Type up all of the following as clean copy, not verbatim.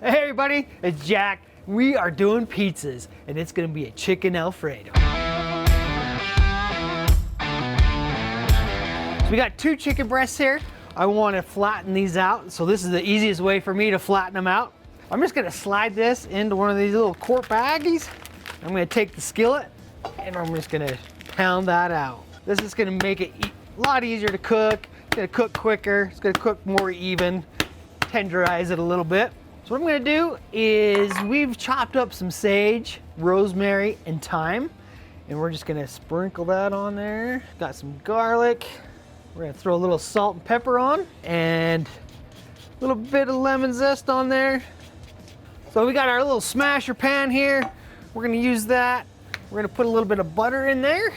Hey everybody, it's Jack. We are doing pizzas, and it's gonna be a chicken Alfredo. So we got 2 chicken breasts here. I wanna flatten these out, so this is the easiest way for me to flatten them out. I'm just gonna slide this into one of these little quart baggies. I'm gonna take the skillet, and I'm just gonna pound that out. This is gonna make it a lot easier to cook. It's gonna cook quicker, it's gonna cook more even, tenderize it a little bit. So what I'm gonna do is we've chopped up some sage, rosemary, and thyme, and we're just gonna sprinkle that on there. Got some garlic. We're gonna throw a little salt and pepper on, and a little bit of lemon zest on there. So we got our little smasher pan here. We're gonna use that. We're gonna put a little bit of butter in there.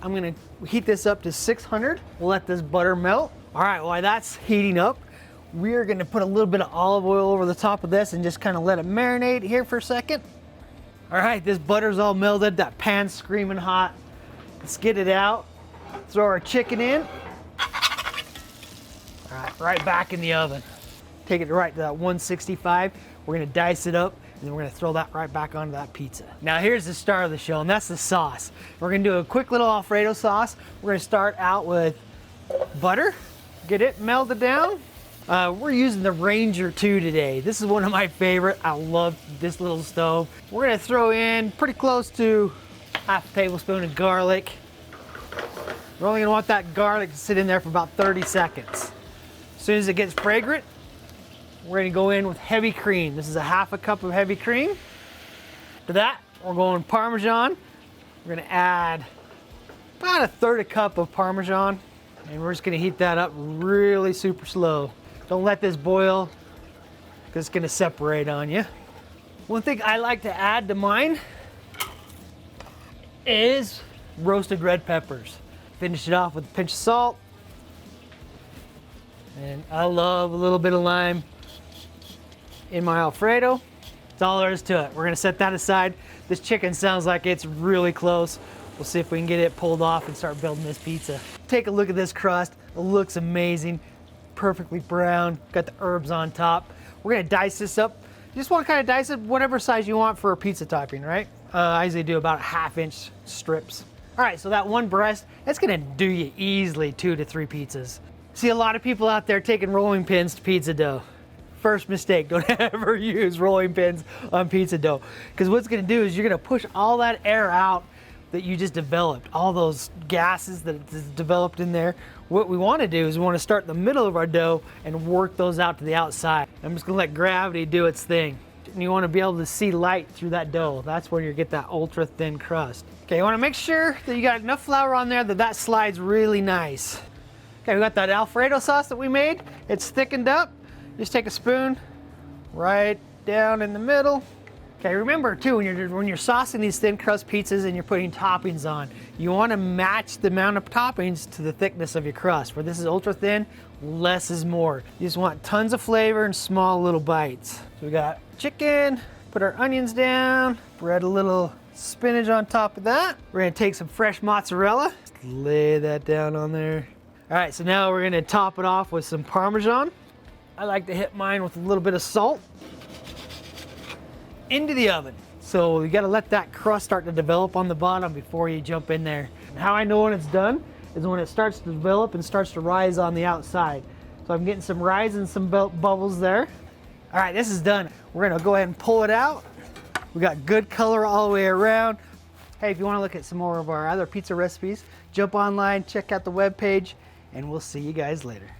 I'm gonna heat this up to 600. We'll let this butter melt. All right, while that's heating up, we're gonna put a little bit of olive oil over the top of this and just kind of let it marinate here for a second. All right, this butter's all melted, that pan's screaming hot. Let's get it out. Throw our chicken in. All right, right back in the oven. Take it right to that 165. We're gonna dice it up, and then we're gonna throw that right back onto that pizza. Now here's the star of the show, and that's the sauce. We're gonna do a quick little Alfredo sauce. We're gonna start out with butter, get it melted down. We're using the Ranger 2 today. This is one of my favorite. I love this little stove. We're gonna throw in pretty close to half a tablespoon of garlic. We're only gonna want that garlic to sit in there for about 30 seconds. As soon as it gets fragrant, we're gonna go in with heavy cream. This is a half a cup of heavy cream. To that, we're going Parmesan. We're gonna add about a third a cup of Parmesan, and we're just gonna heat that up really super slow. Don't let this boil, because it's gonna separate on you. One thing I like to add to mine is roasted red peppers. Finish it off with a pinch of salt. And I love a little bit of lime in my Alfredo. That's all there is to it. We're gonna set that aside. This chicken sounds like it's really close. We'll see if we can get it pulled off and start building this pizza. Take a look at this crust. It looks amazing. Perfectly brown, got the herbs on top. We're gonna dice this up. You just want to kind of dice it whatever size you want for a pizza topping, right? I usually do about 1/2 inch strips. All right, so that one breast, that's gonna do you easily 2 to 3 pizzas. See a lot of people out there taking rolling pins to pizza dough. First mistake, don't ever use rolling pins on pizza dough. Because what's gonna do is you're gonna push all that air out that you just developed, all those gases that is developed in there. What we want to do is we want to start in the middle of our dough and work those out to the outside. I'm just going to let gravity do its thing. And you want to be able to see light through that dough. That's where you get that ultra thin crust. Okay, you want to make sure that you got enough flour on there that slides really nice. Okay, we got that Alfredo sauce that we made. It's thickened up. Just take a spoon right down in the middle. Okay, remember too, when you're saucing these thin crust pizzas and you're putting toppings on, you want to match the amount of toppings to the thickness of your crust. Where this is ultra thin, less is more. You just want tons of flavor and small little bites. So we got chicken, put our onions down, spread a little spinach on top of that. We're gonna take some fresh mozzarella, just lay that down on there. All right, so now we're gonna top it off with some Parmesan. I like to hit mine with a little bit of salt. Into the oven. So you gotta let that crust start to develop on the bottom before you jump in there. And how I know when it's done is when it starts to develop and starts to rise on the outside. So I'm getting some rise and some bubbles there. All right, this is done. We're gonna go ahead and pull it out. We got good color all the way around. Hey, if you wanna look at some more of our other pizza recipes, jump online, check out the webpage, and we'll see you guys later.